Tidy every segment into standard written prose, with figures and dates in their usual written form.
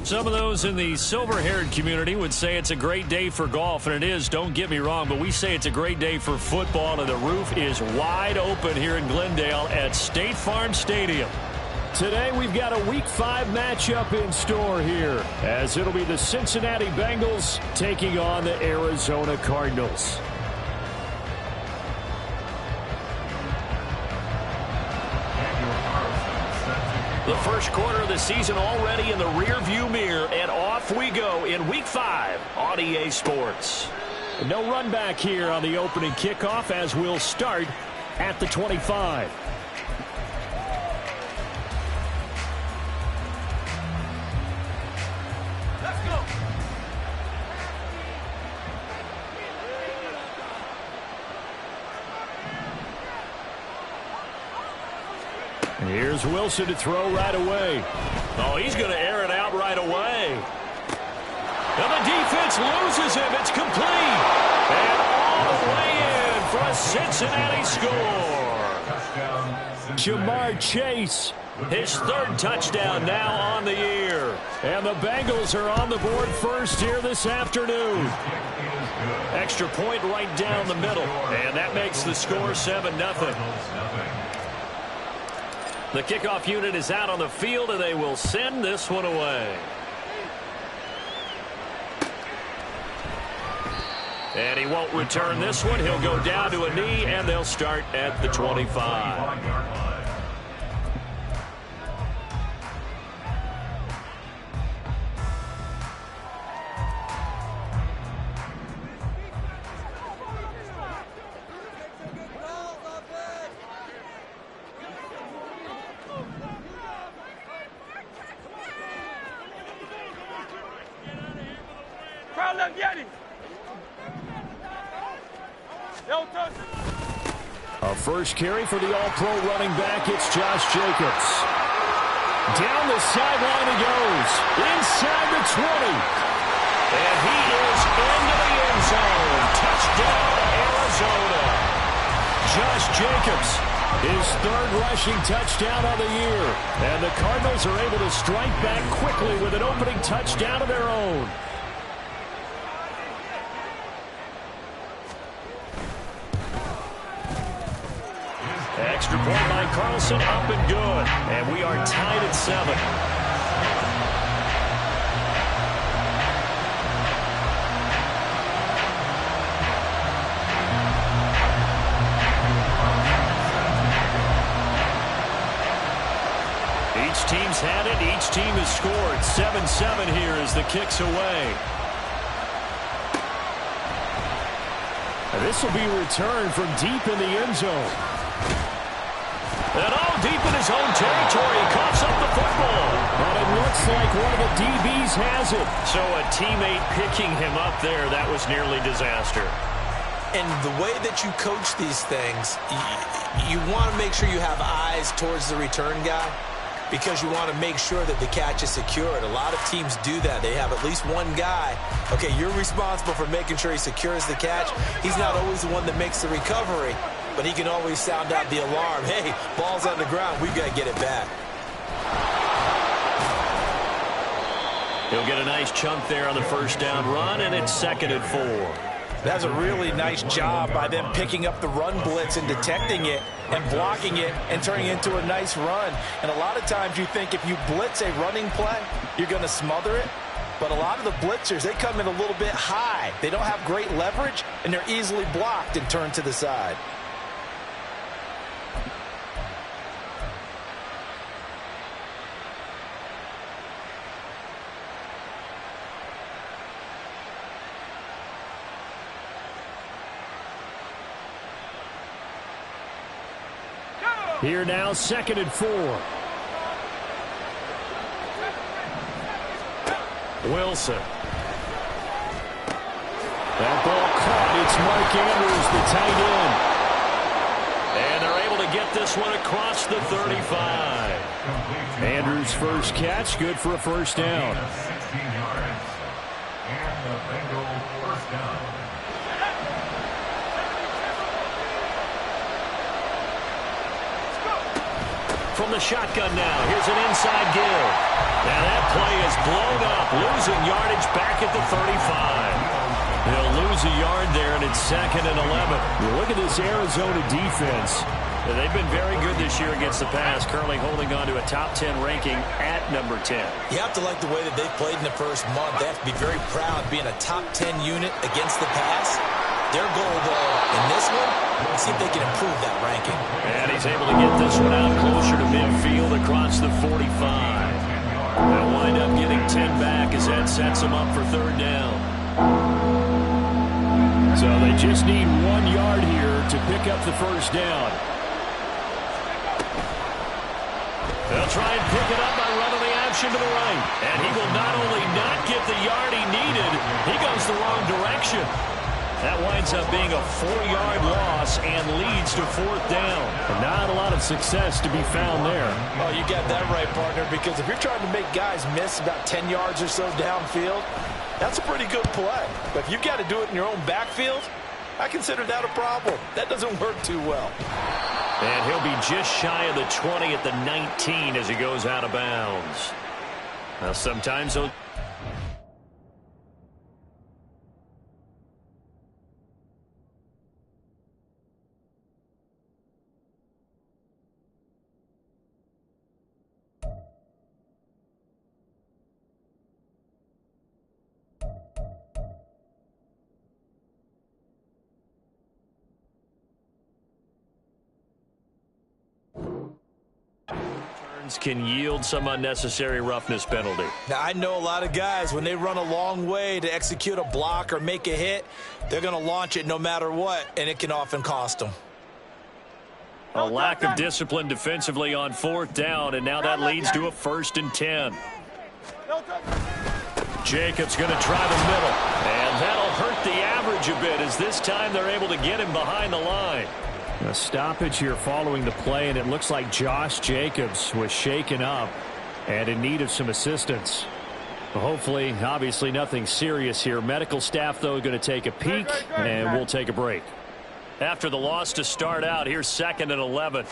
Some of those in the silver-haired community would say it's a great day for golf, and it is, don't get me wrong, but we say it's a great day for football, and the roof is wide open here in Glendale at State Farm Stadium. Today we've got a Week 5 matchup in store here, as it'll be the Cincinnati Bengals taking on the Arizona Cardinals. The first quarter of the season already in the rearview mirror, and off we go in Week 5 on EA Sports. No run back here on the opening kickoff as we'll start at the 25. Let's go. Here's Wilson to throw right away. Oh, he's going to air it out right away. And the defense loses him. It's complete. And all the way in for a Cincinnati score. Jamar Chase. His third touchdown now on the year. And the Bengals are on the board first here this afternoon. Extra point right down the middle. And that makes the score 7-0. The kickoff unit is out on the field, and they will send this one away. And he won't return this one. He'll go down to a knee, and they'll start at the 25. A first carry for the all-pro running back. It's Josh Jacobs. Down the sideline he goes. Inside the 20. And he is into the end zone. Touchdown, Arizona. Josh Jacobs, his third rushing touchdown of the year. And the Cardinals are able to strike back quickly with an opening touchdown of their own. Extra point by Carlson, up and good. And we are tied at 7. Each team's had it. Each team has scored. 7-7 here as the kick's away. This will be returned from deep in the end zone. And all deep in his own territory. He coughs up the football. But it looks like one of the DBs has it. So a teammate picking him up there, that was nearly disaster. And the way that you coach these things, you want to make sure you have eyes towards the return guy because you want to make sure that the catch is secured. A lot of teams do that. They have at least one guy. Okay, you're responsible for making sure he secures the catch. He's not always the one that makes the recovery, but he can always sound out the alarm. Hey, ball's on the ground. We've got to get it back. He'll get a nice chunk there on the first down run, and it's 2nd and 4. That's a really nice job by them picking up the run blitz and detecting it and blocking it and turning it into a nice run. And a lot of times you think if you blitz a running play, you're going to smother it. But a lot of the blitzers, they come in a little bit high. They don't have great leverage, and they're easily blocked and turned to the side. Here now, 2nd and 4. Wilson. That ball caught. It's Mark Andrews, the tight end. And they're able to get this one across the 35. Andrews' first catch, good for a first down. 16 yards. And the Bengals first down. From the shotgun now, here's an inside give. Now that play is blown losing yardage back at the 35. He'll lose a yard there, and it's 2nd and 11. You look at this Arizona defense. They've been very good this year against the pass, currently holding on to a top 10 ranking at number 10. You have to like the way that they've played in the first month. They have to be very proud being a top 10 unit against the pass. Their goal, though, in this one, let's see if they can improve that ranking. And he's able to get this one out closer to midfield across the 45. They'll wind up getting 10 back as that sets them up for 3rd down. So they just need 1 yard here to pick up the 1st down. They'll try and pick it up by running the option to the right. And he will not only not get the yard he needed, he goes the wrong direction. That winds up being a 4-yard loss and leads to 4th down. And not a lot of success to be found there. Oh, you got that right, partner, because if you're trying to make guys miss about 10 yards or so downfield, that's a pretty good play. But if you've got to do it in your own backfield, I consider that a problem. That doesn't work too well. And he'll be just shy of the 20 at the 19 as he goes out of bounds. Now, sometimes those... can yield some unnecessary roughness penalty. Now, I know a lot of guys, when they run a long way to execute a block or make a hit, they're going to launch it no matter what, and it can often cost them. A lack of discipline defensively on 4th down, and now that leads to a 1st and 10. Jacobs going to try the middle, and that'll hurt the average a bit as this time they're able to get him behind the line. A stoppage here following the play, and it looks like Josh Jacobs was shaken up and in need of some assistance. Hopefully, obviously nothing serious here. Medical staff, though, going to take a peek, and we'll take a break. After the loss to start out, here's 2nd and 11.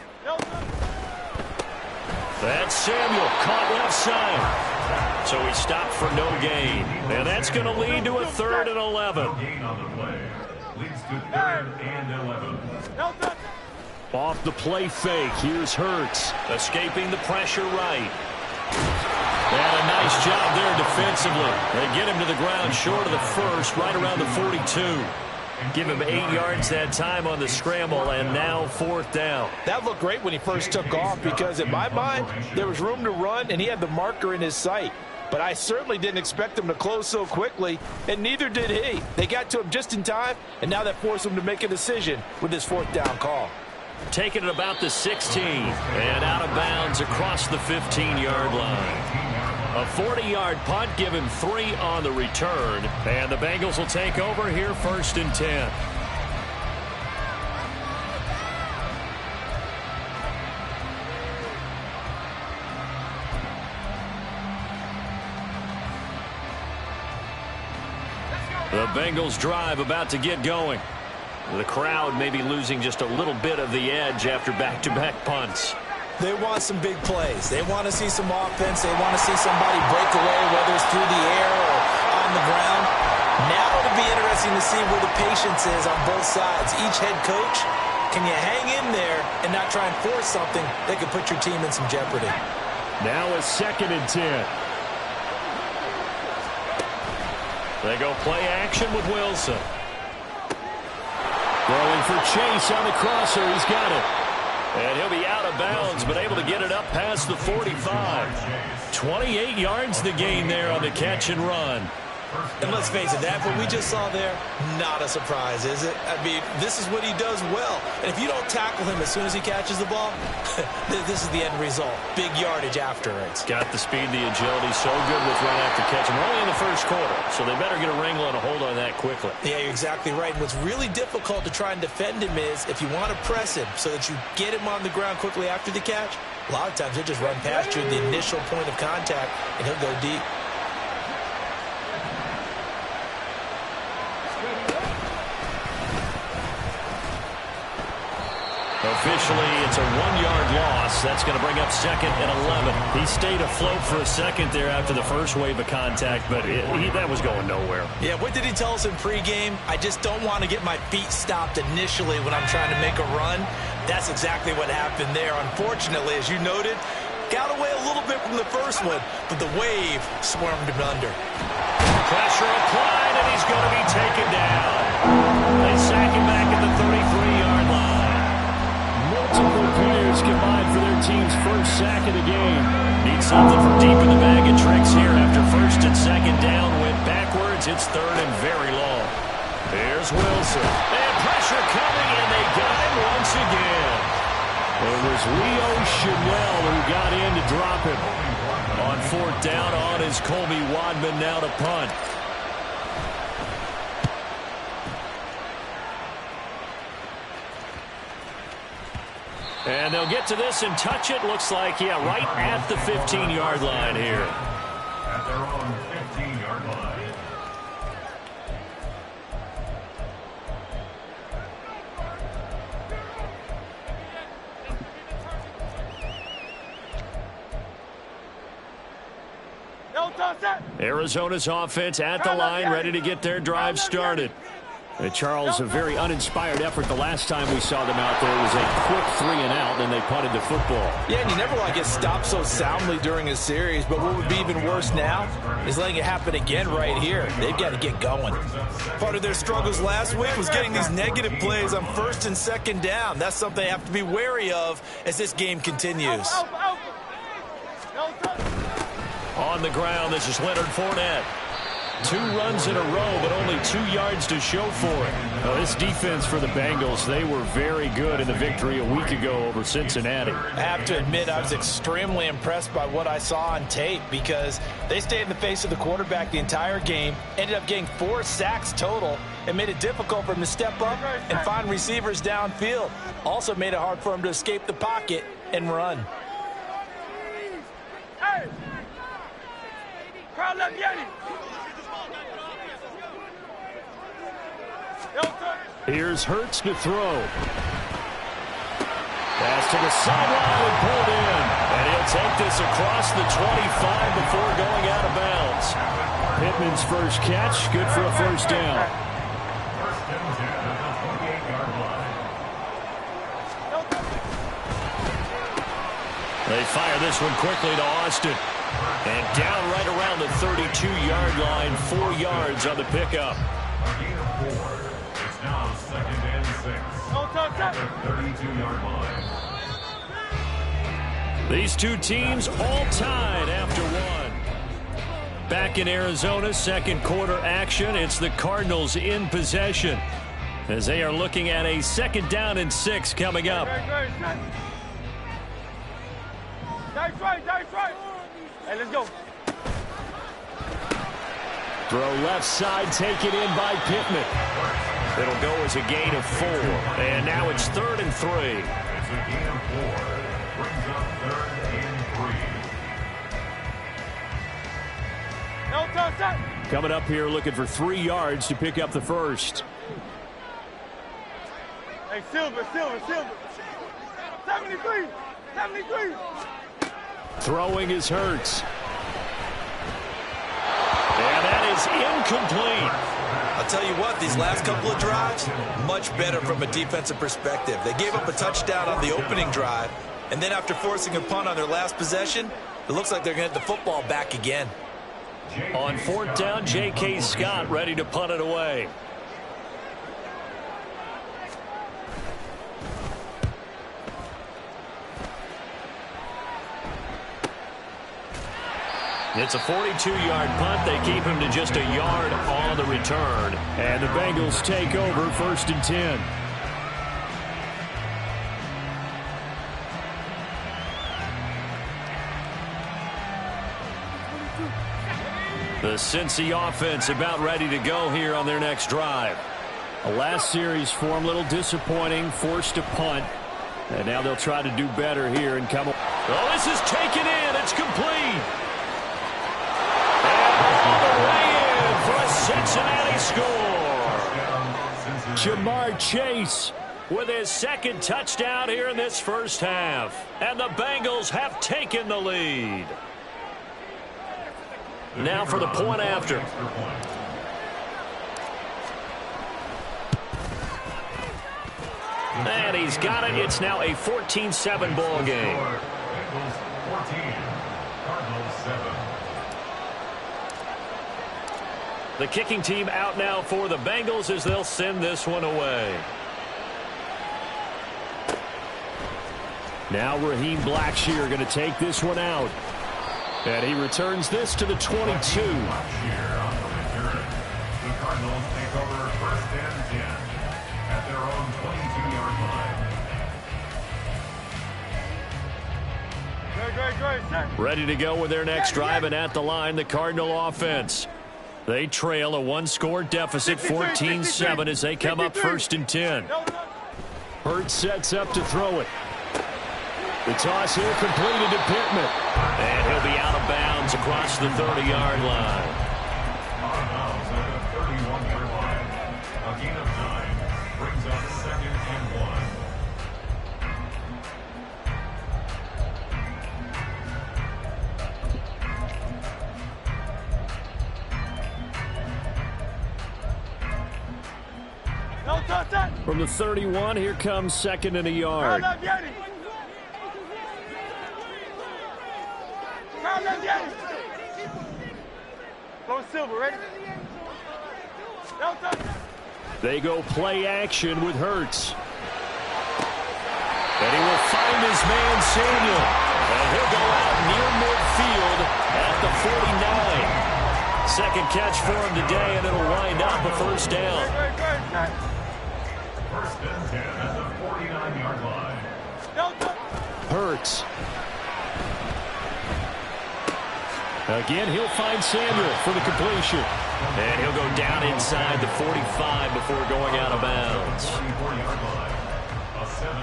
That's Samuel, caught left side. So he stopped for no gain. And that's going to lead to a 3rd and 11. Gain on the play. Leads to 3rd and 11. Off the play fake, here's Hurts. Escaping the pressure right. And a nice job there defensively. They get him to the ground short of the 1st, right around the 42. Give him 8 yards that time on the scramble, and now 4th down. That looked great when he first took off because, in my mind, there was room to run, and he had the marker in his sight. But I certainly didn't expect him to close so quickly, and neither did he. They got to him just in time, and now that forced him to make a decision with his 4th down call. Taking it about the 16, and out of bounds across the 15-yard line. A 40-yard punt, give him 3 on the return, and the Bengals will take over here 1st and 10. The Bengals drive about to get going. The crowd may be losing just a little bit of the edge after back-to-back punts. They want some big plays. They want to see some offense. They want to see somebody break away, whether it's through the air or on the ground. Now it'll be interesting to see where the patience is on both sides. Each head coach, can you hang in there and not try and force something that could put your team in some jeopardy? Now a 2nd and 10. They go play action with Wilson. Going for Chase on the crosser. He's got it. And he'll be out of bounds, but able to get it up past the 45. 28 yards the gain there on the catch and run. And let's face it, that what we just saw there, not a surprise, is it? I mean, this is what he does well. And if you don't tackle him as soon as he catches the ball, this is the end result. Big yardage afterwards. Got the speed, the agility, so good with run after catch. And we're only in the 1st quarter, so they better get a wrangle and a hold on that quickly. Yeah, you're exactly right. And what's really difficult to try and defend him is if you want to press him so that you get him on the ground quickly after the catch, a lot of times he'll just run past you at the initial point of contact, and he'll go deep. Officially, it's a 1-yard loss. That's going to bring up 2nd and 11. He stayed afloat for a second there after the first wave of contact, but that was going nowhere. Yeah, what did he tell us in pregame? I just don't want to get my feet stopped initially when I'm trying to make a run. That's exactly what happened there. Unfortunately, as you noted, got away a little bit from the first one, but the wave swarmed him under. Pressure applied, and he's going to be taken down. They sack him back at the 33-yard line. Multiple players combined for their team's first sack of the game. Need something from deep in the bag of tricks here after 1st and 2nd down. Went backwards. It's 3rd and very long. Here's Wilson. And pressure coming, and they got him once again. It was Leo Chanel who got in to drop him. On 4th down, on is Colby Wadman now to punt. And they'll get to this and touch it. Looks like, yeah, right at the 15-yard line here. At their own 15-yard line. Arizona's offense at the line, ready to get their drive started. Charles, a very uninspired effort the last time we saw them out there. It was a quick 3-and-out, and they punted the football. Yeah, and you never want to get stopped so soundly during a series, but what would be even worse now is letting it happen again right here. They've got to get going. Part of their struggles last week was getting these negative plays on 1st and 2nd down. That's something they have to be wary of as this game continues. On the ground, this is Leonard Fournette. 2 runs in a row, but only 2 yards to show for it. This defense for the Bengals, they were very good in the victory a week ago over Cincinnati. I have to admit, I was extremely impressed by what I saw on tape because they stayed in the face of the quarterback the entire game, ended up getting 4 sacks total, and made it difficult for him to step up and find receivers downfield. Also made it hard for him to escape the pocket and run. Hey! Here's Hurts to throw. Pass to the sideline and pulled in. And he'll take this across the 25 before going out of bounds. Pittman's first catch, good for a first down. First and 10 at the 28-yard line. They fire this one quickly to Austin. And down right around the 32-yard line, 4 yards on the pickup. A gain of 4. It's now 2nd and 6. At the 32-yard line. These two teams all tied after 1. Back in Arizona, 2nd quarter action. It's the Cardinals in possession as they are looking at a 2nd down and 6 coming up. That's right. Hey, let's go. Throw left side, taken in by Pittman. It'll go as a gain of 4. And now it's 3rd and 3. It's a gain of 4. Brings up 3rd and 3. Coming up here looking for 3 yards to pick up the first. Hey, Silver. 73. Throwing is Hurts. And that is incomplete. I'll tell you what, these last couple of drives, much better from a defensive perspective. They gave up a touchdown on the opening drive, and then after forcing a punt on their last possession, it looks like they're going to get the football back again. On 4th down, J.K. Scott ready to punt it away. It's a 42-yard punt. They keep him to just a yard on the return. And the Bengals take over 1st and 10. The Cincy offense about ready to go here on their next drive. A last series for them, a little disappointing, forced to punt. And now they'll try to do better here and come. Oh, this is taken in. It's complete. All the way in for a Cincinnati score. Jamar Chase with his second touchdown here in this first half. And the Bengals have taken the lead. Now for the point after. And he's got it. It's now a 14-7 ball game. Bengals 14, Cardinals 7. The kicking team out now for the Bengals as they'll send this one away. Now Raheem Blackshear going to take this one out. And he returns this to the 22. Blackshear on the return. The Cardinals take over first and 10 at their own 22-yard line. Great. Ready to go with their next drive, and at the line, the Cardinal offense. They trail a one-score deficit, 14-7, as they come up first and 10. Hurts sets up to throw it. The toss here completed to Pittman. And he'll be out of bounds across the 30-yard line. Out of bounds at the 31-yard line. A gain of 9 brings up second and 1. From the 31, here comes second and a yard. Go Silver, ready? They go play action with Hurts. And he will find his man Samuel. And he'll go out near midfield at the 49. Second catch for him today, and it'll wind up a first down. First and 10 at the 49-yard line. Hurts. Again, he'll find Samuel for the completion. And he'll go down inside the 45 before going out of bounds.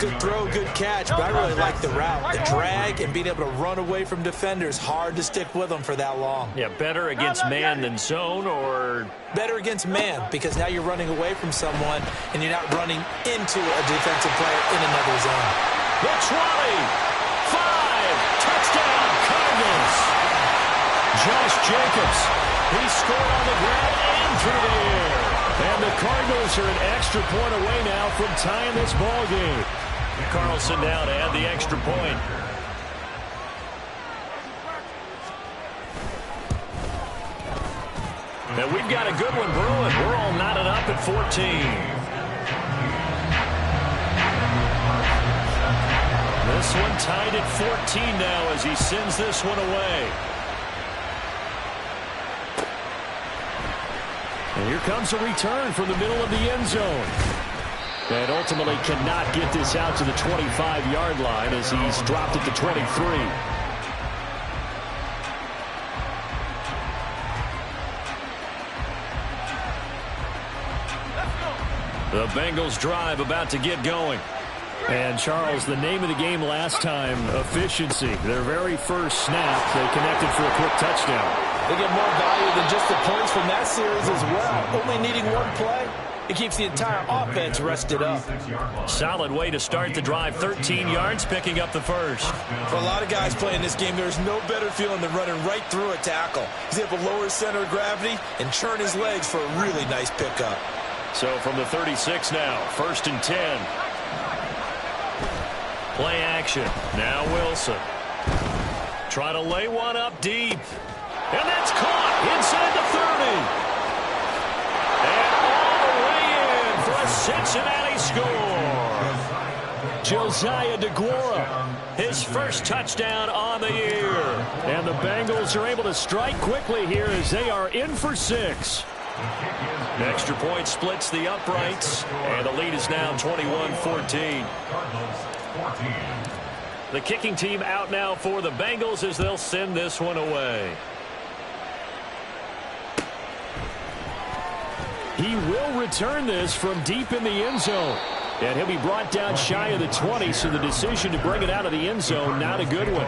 Good throw, good catch, but I really like the route. The drag and being able to run away from defenders, hard to stick with them for that long. Yeah, better against man than zone, or better against man, because now you're running away from someone and you're not running into a defensive player in another zone. The 20, 5, touchdown Cardinals. Josh Jacobs, he scored on the ground and through the air. And the Cardinals are an extra point away now from tying this ball game. Carlson down to add the extra point. And we've got a good one brewing. We're all knotted up at 14. This one tied at 14 now as he sends this one away. And here comes a return from the middle of the end zone. And ultimately cannot get this out to the 25-yard line as he's dropped at the 23. The Bengals drive about to get going. And, Charles, the name of the game last time, efficiency. Their very first snap, they connected for a quick touchdown. They get more value than just the points from that series as well. Only needing one play, it keeps the entire offense rested up. Solid way to start the drive. 13 yards, picking up the first. For a lot of guys playing this game, there's no better feeling than running right through a tackle. He's able to lower his center of gravity and churn his legs for a really nice pickup. So from the 36 now, first and 10. Play action. Now Wilson. Try to lay one up deep. And that's caught inside the 30. And all the way in for a Cincinnati score. Josiah DeGuara, his first touchdown on the year. And the Bengals are able to strike quickly here as they are in for 6. Extra point splits the uprights, and the lead is now 21-14. The kicking team out now for the Bengals as they'll send this one away. He will return this from deep in the end zone. And he'll be brought down shy of the 20, so the decision to bring it out of the end zone, not a good one.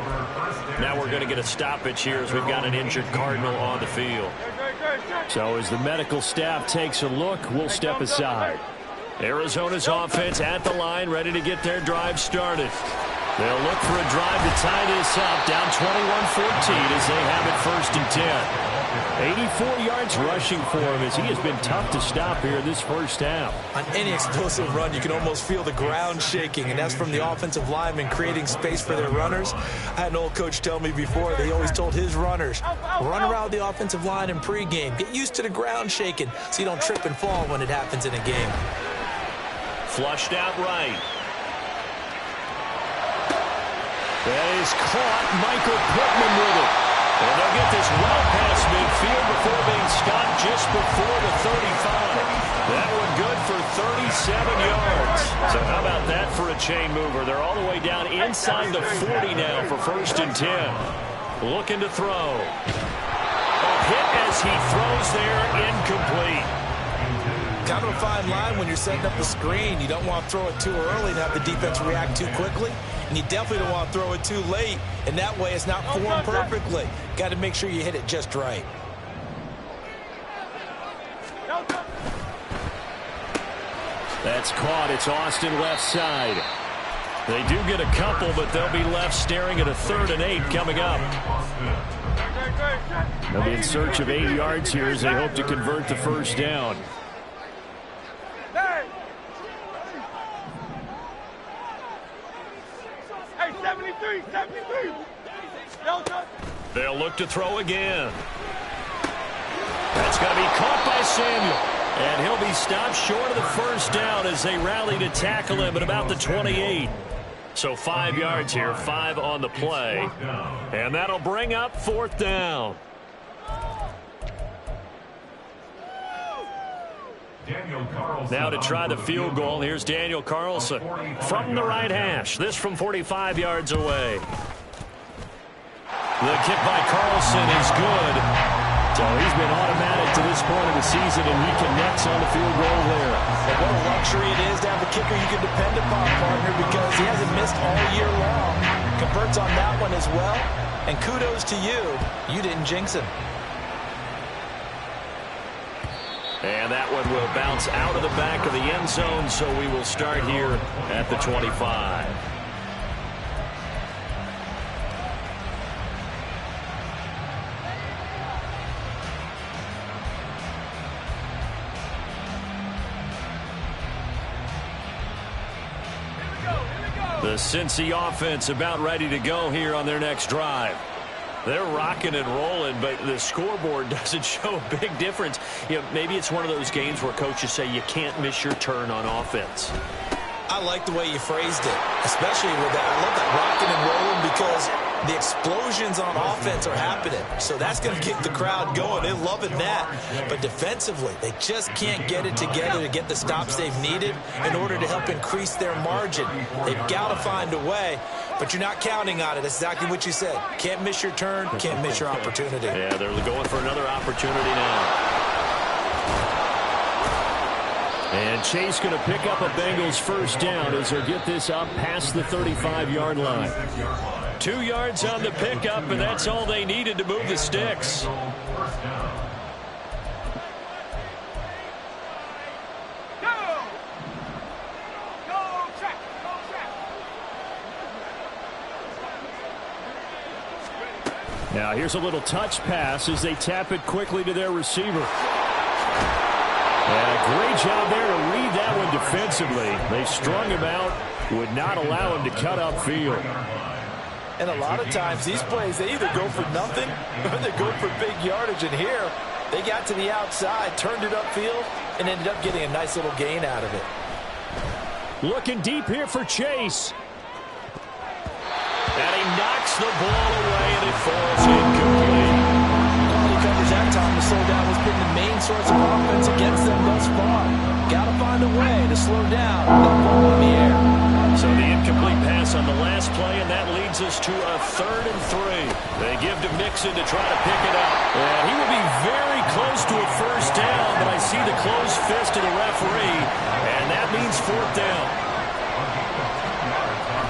Now we're going to get a stoppage here as we've got an injured Cardinal on the field. So as the medical staff takes a look, we'll step aside. Arizona's offense at the line, ready to get their drive started. They'll look for a drive to tie this up, down 21-14 as they have it 1st and 10. 84 yards rushing for him as he has been tough to stop here this first half. On any explosive run, you can almost feel the ground shaking, and that's from the offensive linemen creating space for their runners. I had an old coach tell me before, they always told his runners, run around the offensive line in pregame. Get used to the ground shaking so you don't trip and fall when it happens in a game. Flushed out right. That is caught. Michael Pittman with it. And they'll get this well past midfield before being stopped just before the 35. That one good for 37 yards. So how about that for a chain mover? They're all the way down inside the 40 now for 1st and 10. Looking to throw. A hit as he throws there, incomplete. Kind of a fine line when you're setting up the screen. You don't want to throw it too early and have the defense react too quickly. And you definitely don't want to throw it too late, and that way it's not formed perfectly. Got to make sure you hit it just right. That's caught. It's Austin left side. They do get a couple, but they'll be left staring at a 3rd and 8 coming up. They'll be in search of 8 yards here as they hope to convert the first down. Hey, 73. They'll look to throw again. That's going to be caught by Samuel. And he'll be stopped short of the first down as they rally to tackle him at about the 28. So 5 yards here, 5 on the play. And that'll bring up 4th down. Now to try the field goal, here's Daniel Carlson from the right hash. This from 45 yards away. The kick by Carlson is good. So he's been automatic to this point of the season, and he connects on the field goal there. And what a luxury it is to have a kicker you can depend upon, partner, because he hasn't missed all year long. Converts on that one as well. And kudos to you. You didn't jinx him. And that one will bounce out of the back of the end zone, so we will start here at the 25. The Cincy offense about ready to go here on their next drive. They're rocking and rolling, but the scoreboard doesn't show a big difference. You know, maybe it's one of those games where coaches say you can't miss your turn on offense. I like the way you phrased it, especially with that. I love that rocking and rolling because the explosions on offense are happening. So that's going to get the crowd going. They're loving that. But defensively, they just can't get it together to get the stops they've needed in order to help increase their margin. They've got to find a way, but you're not counting on it. That's exactly what you said. Can't miss your turn, can't miss your opportunity. Yeah, they're going for another opportunity now. And Chase going to pick up a Bengals first down as they get this up past the 35-yard line. 2 yards on the pickup, and that's all they needed to move the sticks. Now here's a little touch pass as they tap it quickly to their receiver. Great job there to read that one defensively. They strung him out, would not allow him to cut upfield. And a lot of times these plays, they either go for nothing or they go for big yardage. And here, they got to the outside, turned it upfield, and ended up getting a nice little gain out of it. Looking deep here for Chase. And he knocks the ball away, and it falls incomplete. Coverage that time to slow down was been the main source of offense against them thus far. Got to find a way to slow down that ball in the air. So the incomplete pass on the last play, and that leads us to a 3rd and 3. They give to Mixon to try to pick it up. And he will be very close to a first down, but I see the closed fist of the referee, and that means 4th down.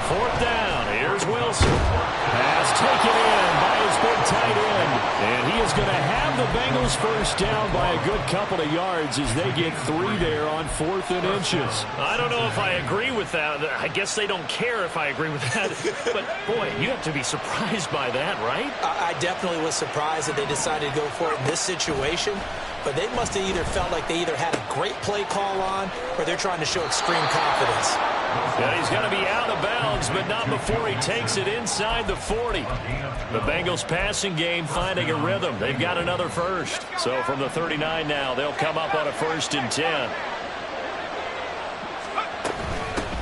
4th down. Here's Wilson. Pass taken in by his big tight end. And he is going to have the Bengals first down by a good couple of yards as they get 3 there on 4th and inches. I don't know if I agree with that. I guess they don't care if I agree with that. But, boy, you have to be surprised by that, right? I definitely was surprised that they decided to go for it in this situation. But they must have either felt like they either had a great play call on or they're trying to show extreme confidence. Yeah, he's going to be out of bounds, but not before he takes it inside the 40. The Bengals passing game finding a rhythm. They've got another first. So from the 39 now, they'll come up on a 1st and 10.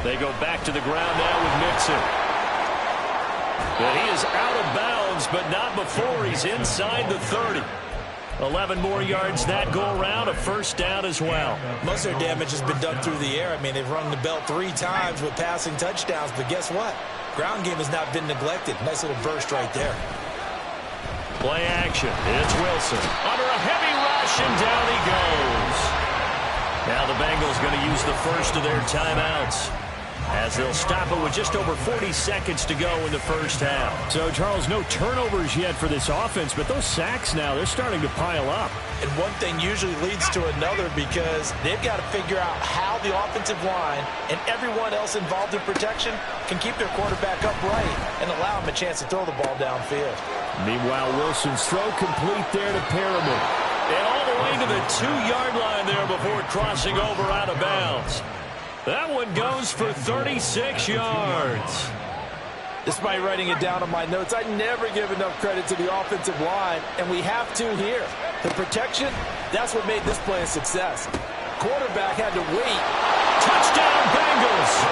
They go back to the ground now with Mixon. And he is out of bounds, but not before he's inside the 30. 11 more yards that go around, a 1st down as well. Most of their damage has been done through the air. I mean, they've rung the bell 3 times with passing touchdowns, but guess what? Ground game has not been neglected. Nice little burst right there. Play action. It's Wilson. Under a heavy rush, and down he goes. Now the Bengals going to use the first of their timeouts, as they'll stop it with just over 40 seconds to go in the 1st half. So, Charles, no turnovers yet for this offense, but those sacks now, they're starting to pile up. And one thing usually leads to another because they've got to figure out how the offensive line and everyone else involved in protection can keep their quarterback upright and allow him a chance to throw the ball downfield. Meanwhile, Wilson's throw complete there to Perriman. And all the way to the 2-yard line there before crossing over out of bounds. That one goes for 36 yards. Despite writing it down on my notes, I never give enough credit to the offensive line, and we have to here. The protection, that's what made this play a success. Quarterback had to wait. Touchdown, Bengals!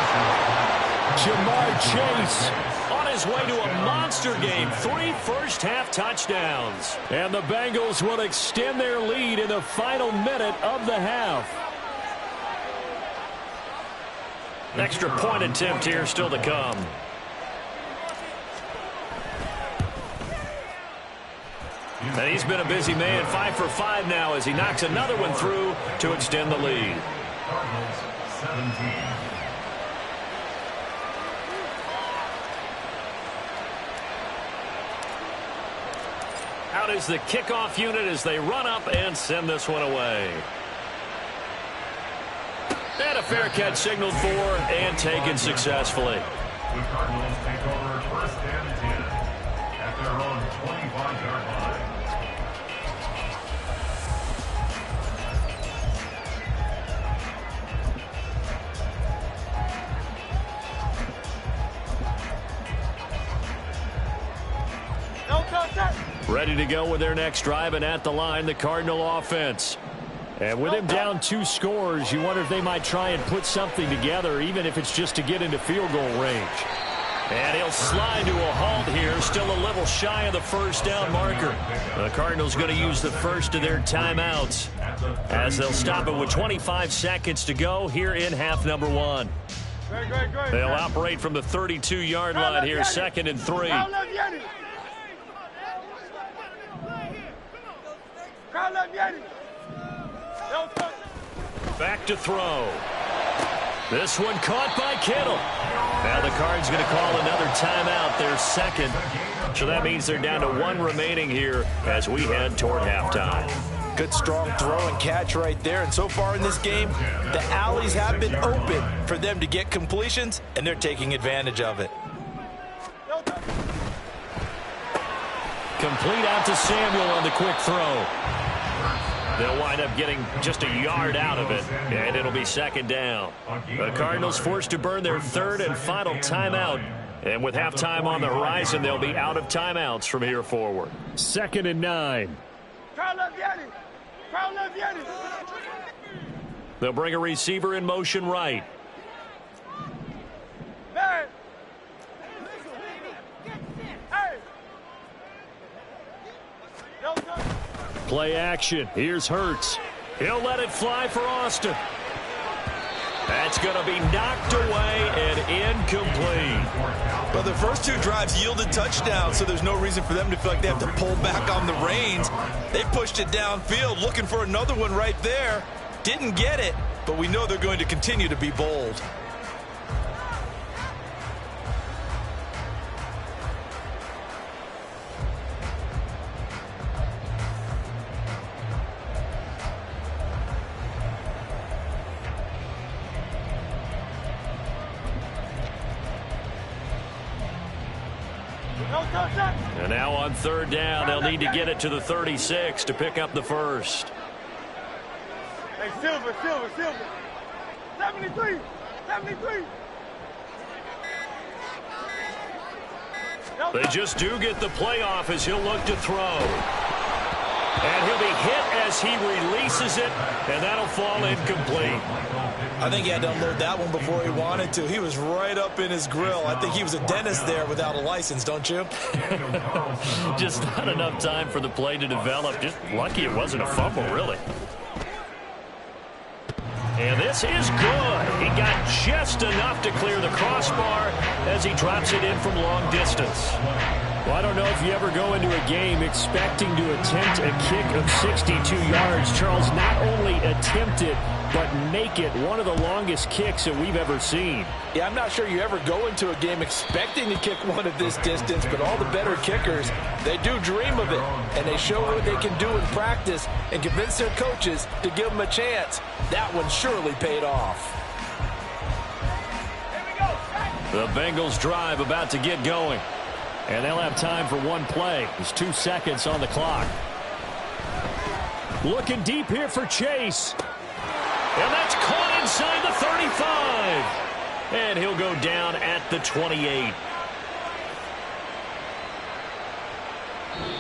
Jamar Chase On his way to a monster game. 3 first-half touchdowns. And the Bengals will extend their lead in the final minute of the half. Extra point attempt here still to come. And he's been a busy man, 5 for 5 now as he knocks another one through to extend the lead. Cardinals 17. Out is the kickoff unit as they run up and send this one away. And a fair catch signaled for and taken successfully. The Cardinals take over 1st and 10 at their own 25-yard line. Ready to go with their next drive, and at the line, the Cardinal offense. And with him down 2 scores, you wonder if they might try and put something together, even if it's just to get into field goal range. And he'll slide to a halt here, still a little shy of the 1st down marker. The Cardinals going to use the first of their timeouts as they'll stop it with 25 seconds to go here in half number 1. They'll operate from the 32-yard line here, 2nd and 3. Back to throw. This one caught by Kittle. Now the Cards going to call another timeout, their 2nd. So that means they're down to 1 remaining here as we head toward halftime. Good strong throw and catch right there. And so far in this game, the alleys have been open for them to get completions, and they're taking advantage of it. Complete out to Samuel on the quick throw. They'll wind up getting just a yard out of it, and it'll be 2nd down. The Cardinals forced to burn their 3rd and final timeout. And with halftime on the horizon, they'll be out of timeouts from here forward. 2nd and 9. They'll bring a receiver in motion right. Play action. Here's Hurts. He'll let it fly for Austin. That's going to be knocked away and incomplete. Well, the first 2 drives yielded touchdowns, so there's no reason for them to feel like they have to pull back on the reins. They pushed it downfield, looking for another one right there. Didn't get it, but we know they're going to continue to be bold. And now on third down, they'll need to get it to the 36 to pick up the first. Hey, Silver. 73. They just do get the playoff as he'll look to throw. And he'll be hit as he releases it, and that'll fall incomplete. I think he had to unload that one before he wanted to. He was right up in his grill. I think he was a dentist there without a license, don't you? Just not enough time for the play to develop. Just lucky it wasn't a fumble, really. And this is good. He got just enough to clear the crossbar as he drops it in from long distance. Well, I don't know if you ever go into a game expecting to attempt a kick of 62 yards. Charles not only attempt it, but make it one of the longest kicks that we've ever seen. Yeah, I'm not sure you ever go into a game expecting to kick one of this distance, but all the better kickers, they do dream of it, and they show what they can do in practice and convince their coaches to give them a chance. That one surely paid off. The Bengals drive about to get going. And they'll have time for one play. There's 2 seconds on the clock. Looking deep here for Chase. And that's caught inside the 35. And he'll go down at the 28.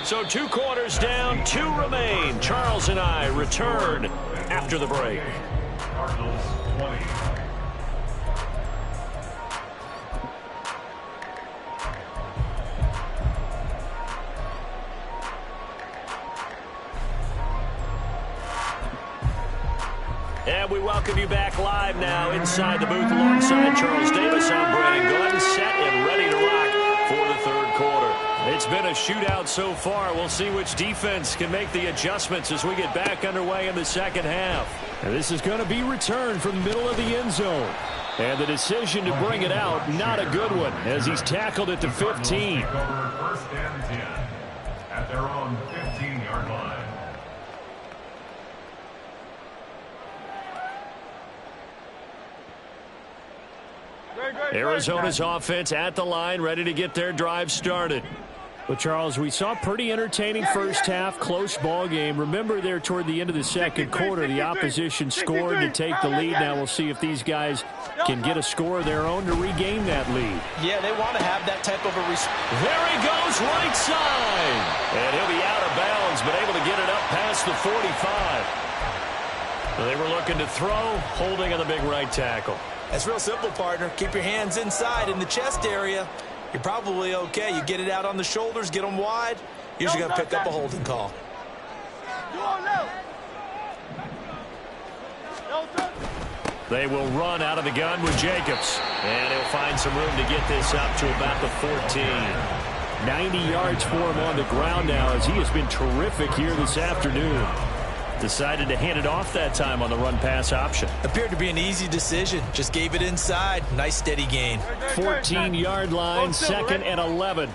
So 2 quarters down, 2 remain. Charles and I return after the break. Cardinals 20. And we welcome you back live now inside the booth alongside Charles Davis. I'm Brandon Glenn, set and ready to rock for the third quarter. It's been a shootout so far. We'll see which defense can make the adjustments as we get back underway in the second half. And this is going to be returned from the middle of the end zone. And the decision to bring it out, not a good one, as he's tackled at the 15. First and 10 at their own 15-yard line. Arizona's offense at the line, ready to get their drive started. Well, Charles, we saw pretty entertaining first half, close ball game. Remember there toward the end of the second quarter, the opposition scored to take the lead. Now we'll see if these guys can get a score of their own to regain that lead. Yeah, they want to have that type of a There he goes, right side. And he'll be out of bounds, but able to get it up past the 45. They were looking to throw, holding on the big right tackle. That's real simple, partner. Keep your hands inside in the chest area. You're probably okay. You get it out on the shoulders, get them wide. Usually going to pick up a holding call. They will run out of the gun with Jacobs. And he'll find some room to get this up to about the 14. 90 yards for him on the ground now as he has been terrific here this afternoon. Decided to hand it off that time on the run-pass option. Appeared to be an easy decision. Just gave it inside. Nice steady gain. 14-yard line, second and 11.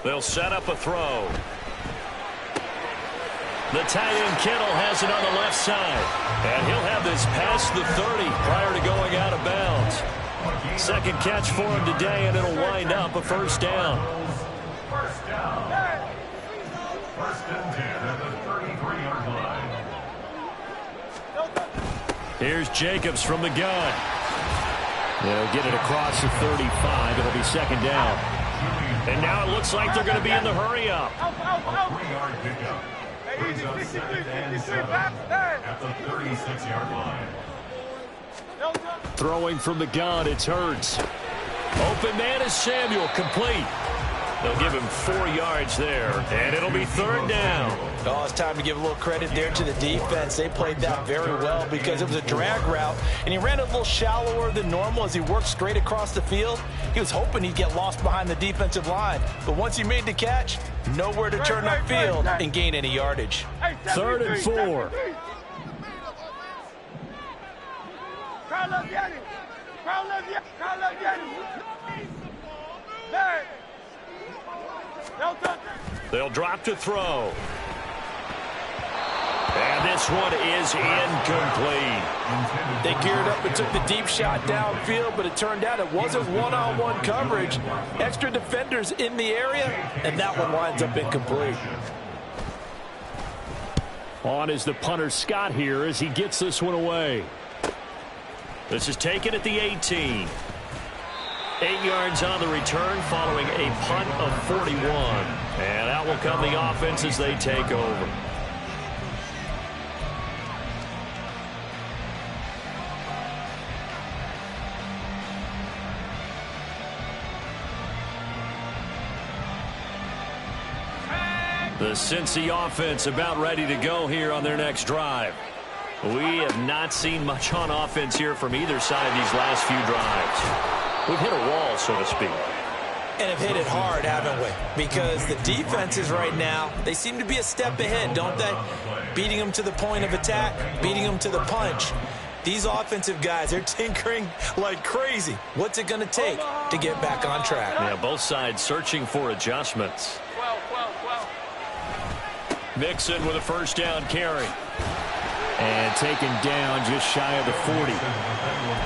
They'll set up a throw. The tight end Kittle has it on the left side. And he'll have this past the 30 prior to going out of bounds. Second catch for him today, and it'll wind up a first down. First down. First and 10 at the 33-yard line. Here's Jacobs from the gun. They'll get it across the 35. It'll be second down. And now it looks like they're going to be in the hurry-up. A 3-yard pickup. Brings up second and 7 at the 36-yard line. Throwing from the gun, it's Hurts. Open man is Samuel, complete. They'll give him 4 yards there, and it'll be third down. Oh, it's time to give a little credit there to the defense. They played that very well because it was a drag route, and he ran a little shallower than normal as he worked straight across the field. He was hoping he'd get lost behind the defensive line, but once he made the catch, nowhere to turn upfield and gain any yardage. Third and 4. They'll drop to throw. And this one is incomplete. They geared up and took the deep shot downfield, but it turned out it wasn't one-on-one coverage. Extra defenders in the area, and that one winds up incomplete. On is the punter Scott here as he gets this one away. This is taken at the 18. 8 yards on the return following a punt of 41. And out will come the offense as they take over. The Cincy offense about ready to go here on their next drive. We have not seen much on offense here from either side these last few drives. We've hit a wall, so to speak. And have hit it hard, haven't we? Because the defenses right now, they seem to be a step ahead, don't they? Beating them to the point of attack, beating them to the punch. These offensive guys, they're tinkering like crazy. What's it going to take to get back on track? Yeah, both sides searching for adjustments. Mixon with a first down carry. And taken down just shy of the 40.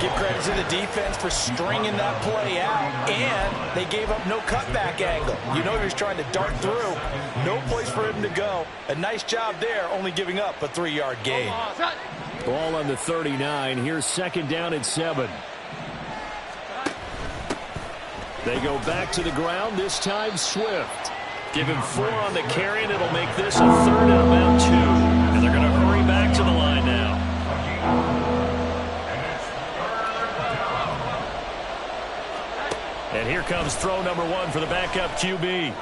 Give credit to the defense for stringing that play out, and they gave up no cutback angle. You know he was trying to dart through. No place for him to go. A nice job there, only giving up a 3-yard gain. Ball on the 39. Here's second down and 7. They go back to the ground, this time Swift. Give him 4 on the carry, and it'll make this a 3rd and about 2. And they're going to hurry back to the line now. And here comes throw number 1 for the backup QB.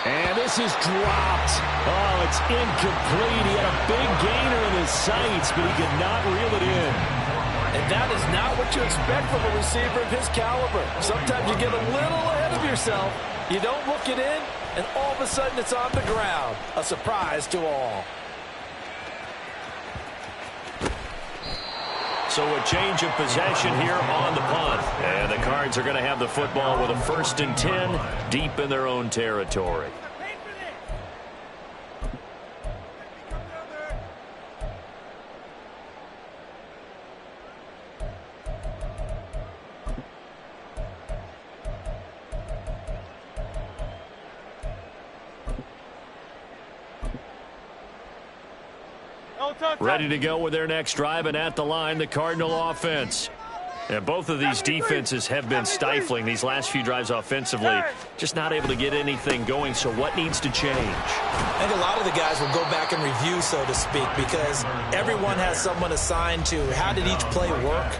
And this is dropped. Oh, it's incomplete. He had a big gainer in his sights, but he could not reel it in. And that is not what you expect from a receiver of his caliber. Sometimes you get a little ahead of yourself. You don't look it in, and all of a sudden it's on the ground. A surprise to all. So a change of possession here on the punt. And the Cards are going to have the football with a 1st and 10 deep in their own territory. Ready to go with their next drive, and at the line, the Cardinal offense. And both of these defenses have been stifling these last few drives offensively. Just not able to get anything going, so what needs to change? I think a lot of the guys will go back and review, so to speak, because everyone has someone assigned to how did each play work.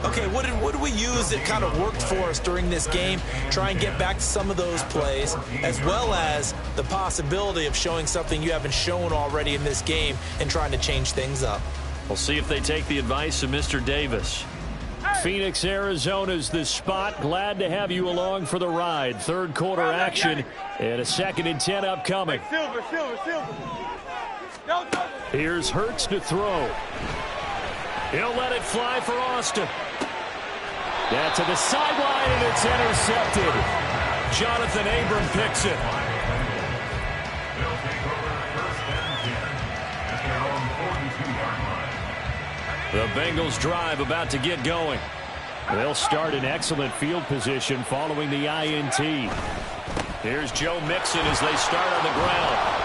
Okay, what did we use that kind of worked for us during this game? Try and get back to some of those plays, as well as the possibility of showing something you haven't shown already in this game and trying to change things up. We'll see if they take the advice of Mr. Davis. Phoenix, Arizona's the spot. Glad to have you along for the ride. 3rd quarter action and a 2nd and 10 upcoming. Silver. Here's Hurts to throw. He'll let it fly for Austin. That's to the sideline, and it's intercepted. Jonathan Abram picks it. They'll take over 1st and 10 at their own 42-yard line. The Bengals drive about to get going. They'll start in excellent field position following the INT. Here's Joe Mixon as they start on the ground.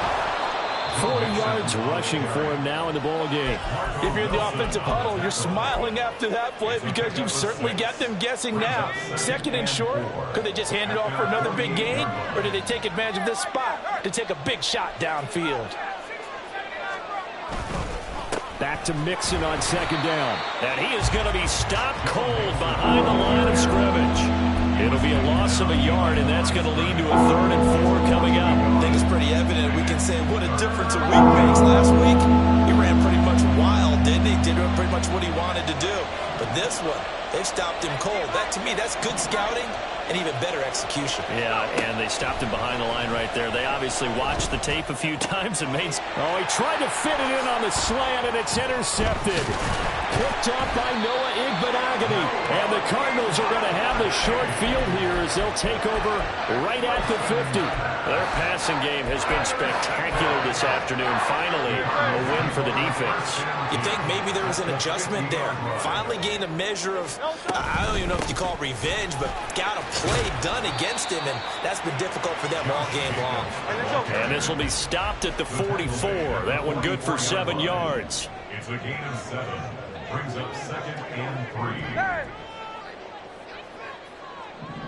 40 yards rushing for him now in the ball game. If you're in the offensive huddle, you're smiling after that play because you've certainly got them guessing now. 2nd and short, could they just hand it off for another big gain? Or did they take advantage of this spot to take a big shot downfield? Back to Mixon on 2nd down. And he is going to be stopped cold behind the line of scrimmage. It'll be a loss of a yard, and that's going to lead to a 3rd and 4 coming up. I think it's pretty evident. We can say what a difference a week makes. Last week, he ran pretty much wild, didn't he? Did pretty much what he wanted to do. But this one, they've stopped him cold. That, to me, that's good scouting and even better execution. Yeah, and they stopped him behind the line right there. They obviously watched the tape a few times and made... Oh, he tried to fit it in on the slant, and it's intercepted. Picked up by Noah Igbenogany. And the Cardinals are going to have the short field here as they'll take over right at the 50. Their passing game has been spectacular this afternoon. Finally, a win for the defense. You think maybe there was an adjustment there. Finally gained a measure of, I don't even know if you call it revenge, but got a play done against him, and that's been difficult for them all game long. And this will be stopped at the 44. That one good for 7 yards. It's a gain of 7. Brings up 2nd and 3.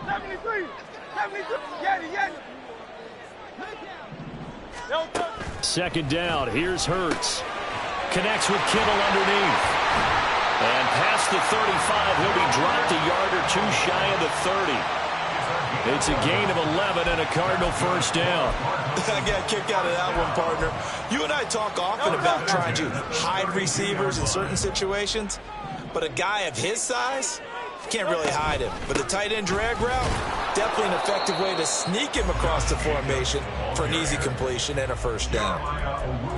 73. 73. Yeah. Second down. Here's Hurts. Connects with Kittle underneath. And past the 35, he'll be dropped a yard or two shy of the 30. It's a gain of 11 and a Cardinal first down. I got kicked out of that one, partner. You and I talk often about trying to hide receivers in certain situations, but a guy of his size, can't really hide him. But the tight end drag route, definitely an effective way to sneak him across the formation for an easy completion and a first down.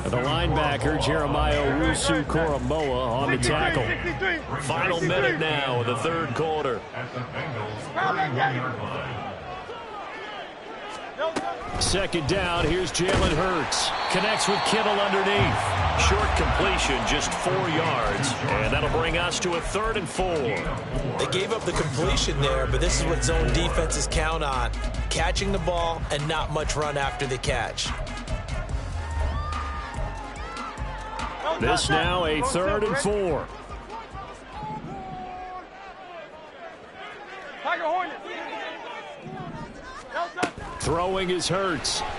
The linebacker, Jeremiah Owusu-Koramoah, on the tackle. Final minute now of the third quarter. At the Bengals 31-yard line. Second down, here's Jalen Hurts. Connects with Kittle underneath. Short completion, just 4 yards. And that'll bring us to a 3rd and 4. They gave up the completion there, but this is what zone defenses count on. Catching the ball and not much run after the catch. This now a 3rd and 4. Tiger Hornet. Throwing is Hurts. Work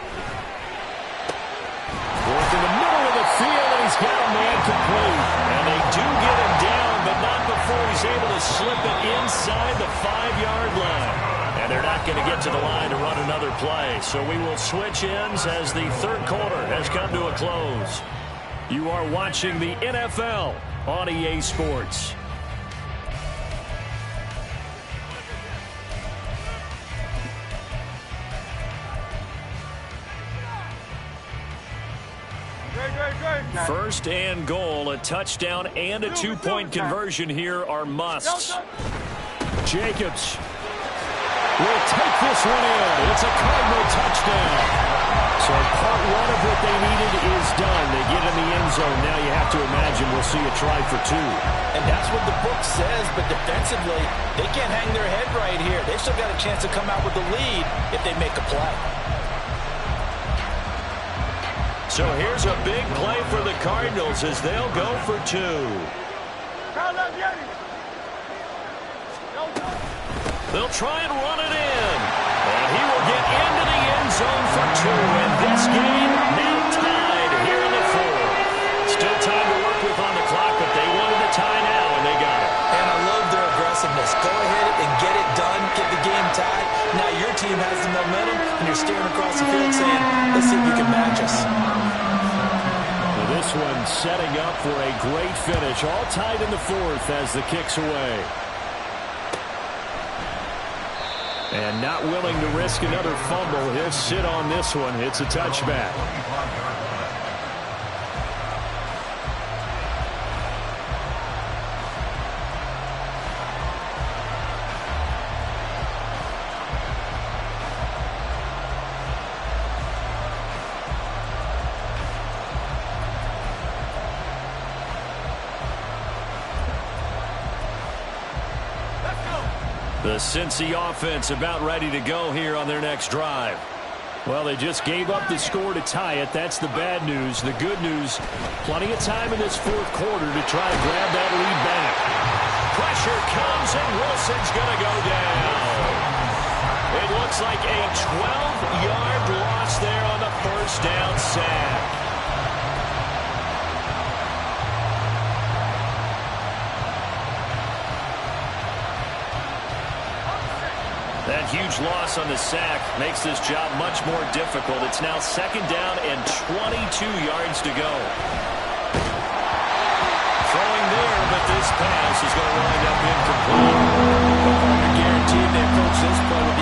in the middle of the field, and he's got a man complete. And they do get him down, but not before he's able to slip it inside the 5-yard line. And they're not going to get to the line to run another play. So we will switch ends as the third quarter has come to a close. You are watching the NFL on EA Sports. First and goal, a touchdown and a 2-point conversion here are musts. Jacobs will take this one in. It's a Cardinal touchdown. So part one of what they needed is done. They get in the end zone. Now you have to imagine we'll see a try for 2. And that's what the book says, but defensively, they can't hang their head right here. They've still got a chance to come out with the lead if they make a play. So here's a big play for the Cardinals as they'll go for 2. They'll try and run it in. And he will get into the end zone for 2. And this game now tied here in the 4th. Still time to work with on the clock, but they wanted a tie now, and they got it. And I love their aggressiveness. Go ahead and get it done, get the game tied. Now your team has the momentum, and you're staring across the field saying, let's see if you can match us. This one setting up for a great finish. All tied in the 4th as the kick's away. And not willing to risk another fumble. He'll sit on this one. It's a touchback. The Cincy offense about ready to go here on their next drive. Well, they just gave up the score to tie it. That's the bad news. The good news, plenty of time in this 4th quarter to try to grab that lead back. Pressure comes, and Wilson's going to go down. It looks like a 12-yard loss there on the first down sack. That huge loss on the sack makes this job much more difficult. It's now 2nd down and 22 yards to go. Throwing there, but this pass is going to wind up incomplete. Guaranteed they approach this play with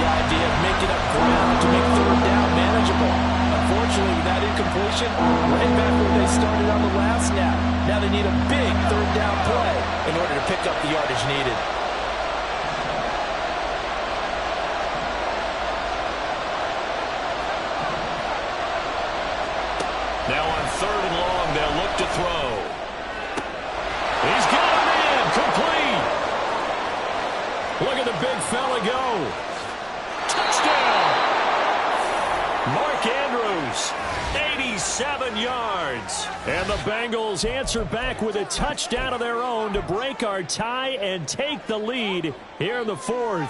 play in order to pick up the yardage needed. Now on 3rd and long, they'll look to throw. He's got him in. Complete. Look at the big fella go. Touchdown. Mark Andrews, 87 yards. And the Bengals answer back with a touchdown of their own to break our tie and take the lead here in the 4th.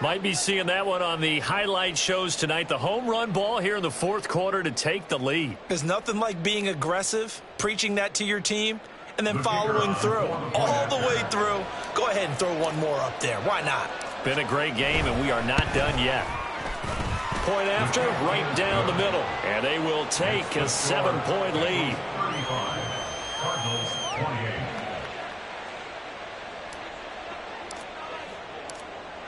Might be seeing that one on the highlight shows tonight. The home run ball here in the 4th quarter to take the lead. There's nothing like being aggressive, preaching that to your team, and then following through. All the way through. Go ahead and throw one more up there. Why not? Been a great game, and we are not done yet. Point after, right down the middle. And they will take a 7-point lead. 35. Cardinals 28.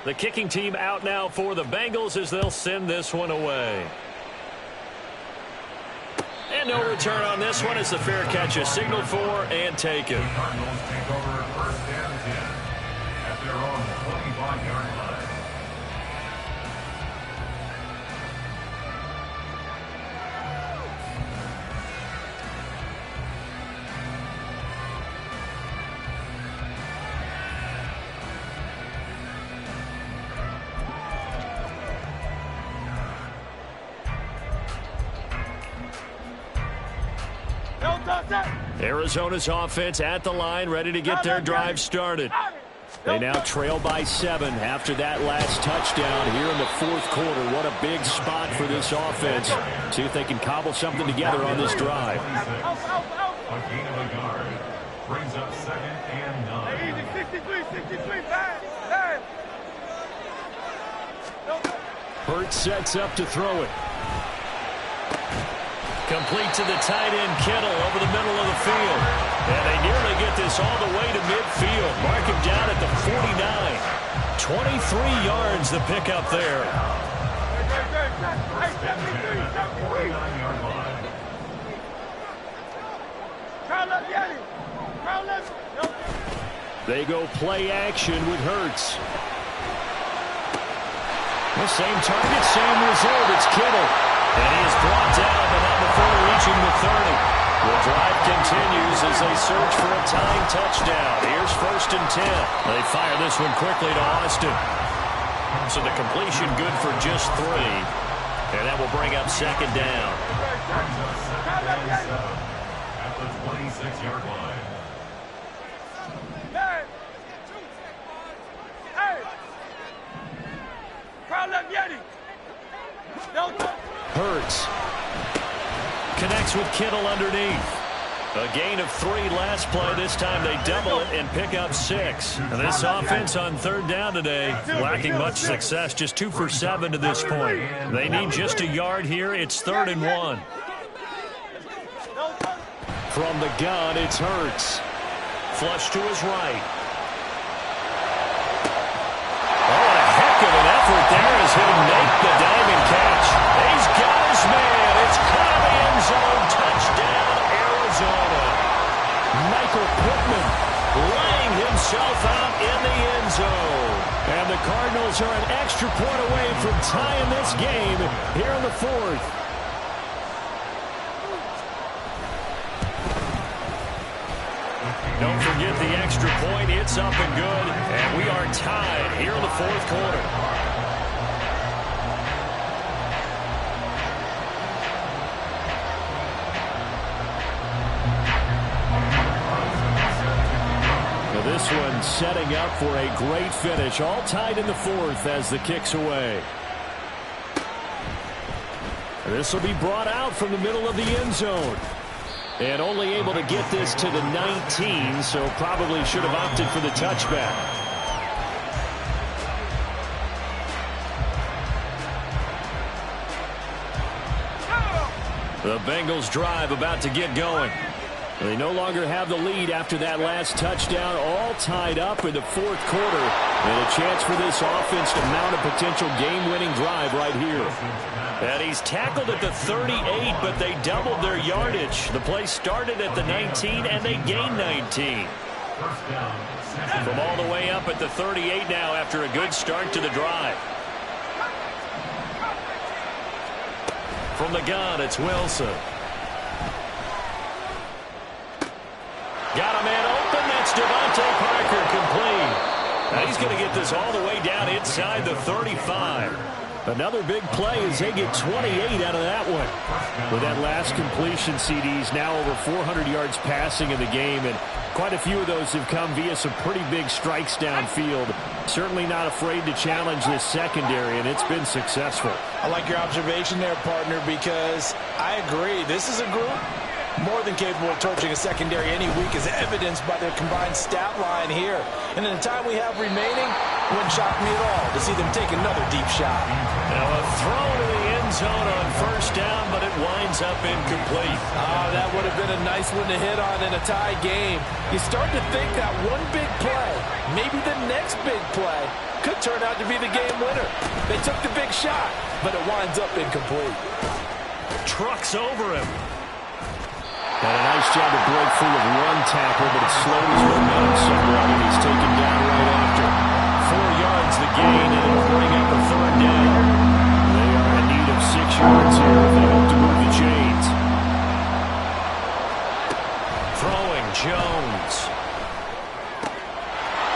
The kicking team out now for the Bengals as they'll send this one away. And no return on this one as the fair catch is signaled for and taken. The Cardinals take over 1st and 10 at their own 25-yard line. Arizona's offense at the line, ready to get their drive started. They now trail by 7 after that last touchdown here in the 4th quarter. What a big spot for this offense. See if they can cobble something together on this drive. A gain of a yard brings up 2nd and 9. 63. Hurts sets up to throw it. Complete to the tight end, Kittle, over the middle of the field. And they nearly get this all the way to midfield. Mark him down at the 49. 23 yards the pickup there. 49-yard line. They go play action with Hurts. The same target, same result. It's Kittle. And he is brought down, but not before reaching the 30. The drive continues as they search for a tying touchdown. Here's 1st and 10. They fire this one quickly to Austin. So the completion good for just 3. And that will bring up 2nd down. At the 26-yard line. Hurts connects with Kittle underneath. A gain of 3 last play. This time they double it and pick up 6. And this offense on 3rd down today, lacking much success. Just 2 for 7 to this point. They need just a yard here. It's 3rd and 1. From the gun, it's Hurts. Flush to his right. Oh, a heck of an effort there as he'll make the diving catch. He's got his man. It's caught in the end zone. Touchdown, Arizona. Michael Pittman laying himself out in the end zone. And the Cardinals are an extra point away from tying this game here in the 4th. Don't forget the extra point. It's up and good. And we are tied here in the 4th quarter. Now this one setting up for a great finish. All tied in the 4th as the kick's away. This will be brought out from the middle of the end zone. And only able to get this to the 19, so probably should have opted for the touchback. The Bengals drive about to get going. They no longer have the lead after that last touchdown, all tied up in the 4th quarter. And a chance for this offense to mount a potential game-winning drive right here. And he's tackled at the 38, but they doubled their yardage. The play started at the 19, and they gained 19. From all the way up at the 38 now after a good start to the drive. From the gun, it's Wilson. Got a man open. That's Devontae Parker complete. Now he's going to get this all the way down inside the 35. Another big play as they get 28 out of that one. With that last completion, CDs now over 400 yards passing in the game, and quite a few of those have come via some pretty big strikes downfield. Certainly not afraid to challenge this secondary, and it's been successful. I like your observation there, partner, because I agree. This is a group more than capable of torching a secondary any week, as evidenced by their combined stat line here. And in the time we have remaining, it wouldn't shock me at all to see them take another deep shot. Now a throw to the end zone on first down, but it winds up incomplete. That would have been a nice one to hit on in a tie game. You start to think that one big play, maybe the next big play, could turn out to be the game winner. They took the big shot, but it winds up incomplete. Trucks over him. And a nice job to break free of one tackle, but it slowed his momentum somewhat, and he's taken down right after. 4 yards the gain, and it'll bring up a third down. They are in need of 6 yards here if they hope to move the chains. Throwing Jones.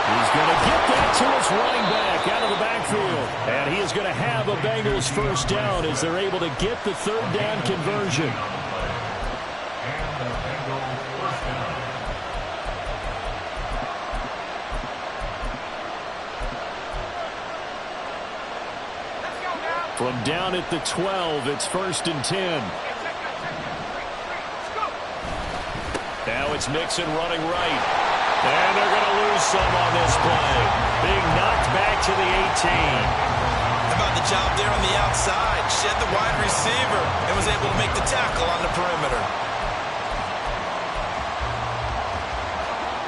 He's going to get that to his running back out of the backfield. And he is going to have a Bengals first down as they're able to get the third down conversion. From down at the 12, it's 1st and 10. Now it's Mixon running right. And they're going to lose some on this play. Being knocked back to the 18. How about the job there on the outside? Shed the wide receiver and was able to make the tackle on the perimeter.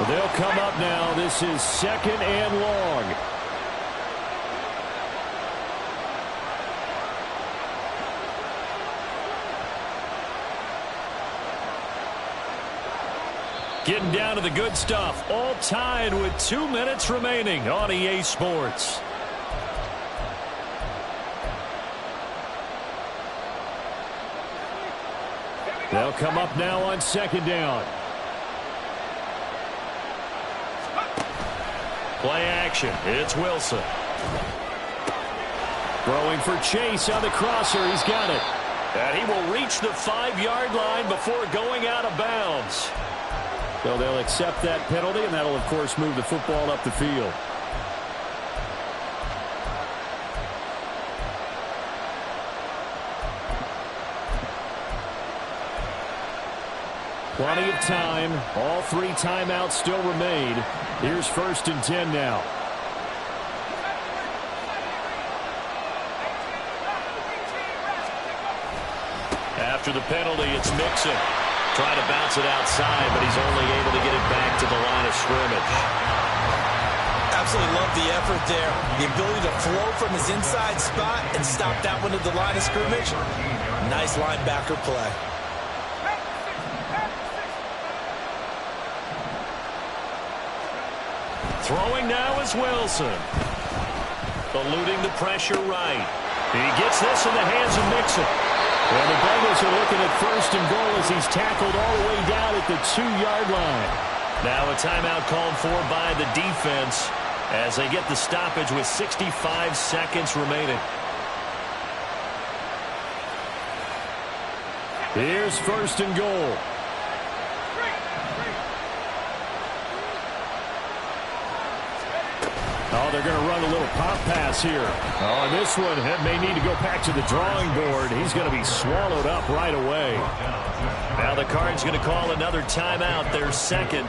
Well, they'll come up now. This is 2nd and long. Getting down to the good stuff. All tied with 2 minutes remaining on EA Sports. They'll come up now on 2nd down. Play action. It's Wilson. Throwing for Chase on the crosser. He's got it. And he will reach the 5-yard line before going out of bounds. So they'll accept that penalty, and that'll, of course, move the football up the field. Plenty of time. All 3 timeouts still remain. Here's 1st and 10 now. After the penalty, it's Mixon. Trying to bounce it outside, but he's only able to get it back to the line of scrimmage. Absolutely love the effort there. The ability to flow from his inside spot and stop that one at the line of scrimmage. Nice linebacker play. Throwing now is Wilson. Eluding the pressure right. He gets this in the hands of Mixon. And the Bengals are looking at 1st and goal as he's tackled all the way down at the 2-yard line. Now a timeout called for by the defense as they get the stoppage with 65 seconds remaining. Here's 1st and goal. Oh, they're going to run a little pop pass here. Oh, and this one may need to go back to the drawing board. He's going to be swallowed up right away. Now the Cards going to call another timeout, their 2nd,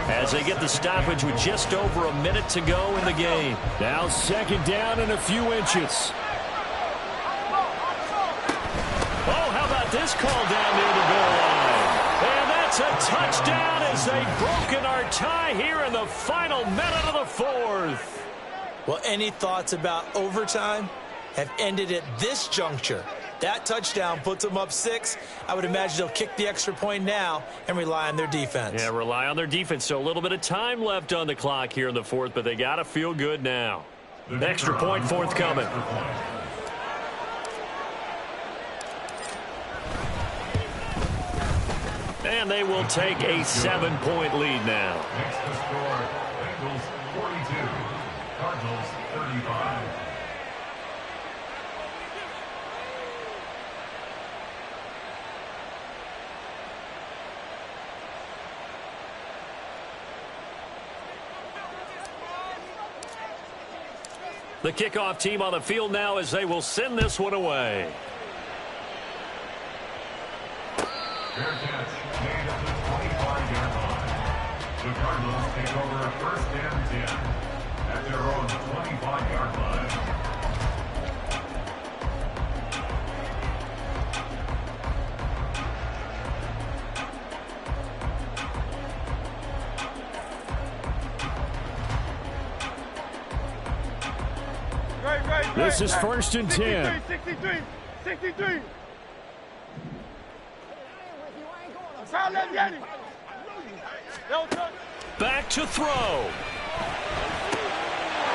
as they get the stoppage with just over a minute to go in the game. Now 2nd down and a few inches. Oh, how about this call down near the goal line? And that's a touchdown as they've broken our tie here in the final minute of the 4th. Well, any thoughts about overtime have ended at this juncture. That touchdown puts them up 6. I would imagine they'll kick the extra point now and rely on their defense. Yeah, rely on their defense. So a little bit of time left on the clock here in the fourth, but they got to feel good now. Extra point forthcoming. And they will take a 7-point lead now. Next to score, Bengals 42, Cardinals 35. The kickoff team on the field now as they will send this one away. Fair catch made at the 25-yard line. The Cardinals take over first and 10 at their own 25-yard line. This is first and 10. 63. Back to throw.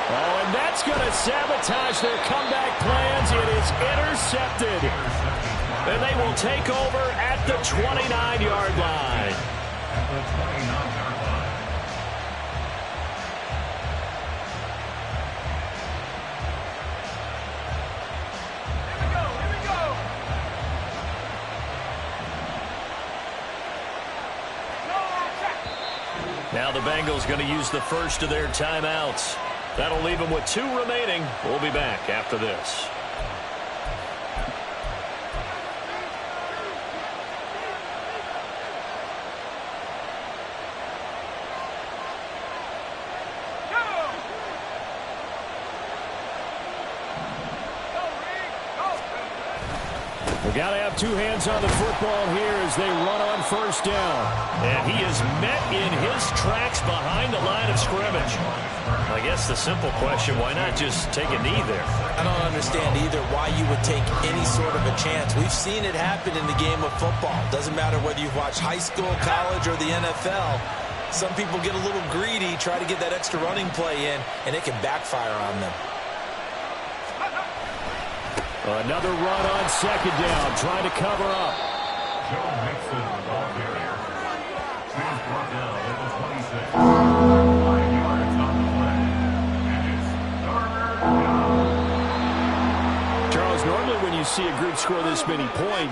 Oh, and that's going to sabotage their comeback plans. It is intercepted. And they will take over at the 29-yard line. At the 29-yard line. Now the Bengals going to use the first of their timeouts. That'll leave them with 2 remaining. We'll be back after this. We got to have 2 hands on the football here as they run on first down. And he is met in his tracks behind the line of scrimmage. I guess the simple question, why not just take a knee there? I don't understand either why you would take any sort of a chance. We've seen it happen in the game of football. Doesn't matter whether you've watched high school, college, or the NFL. Some people get a little greedy, try to get that extra running play in, and it can backfire on them. Another run on second down, trying to cover up. Joe Mixon, the ball carrier. He was brought down at the 26. 5 yards on the play. And it's third down. Charles, normally when you see a group score this many points,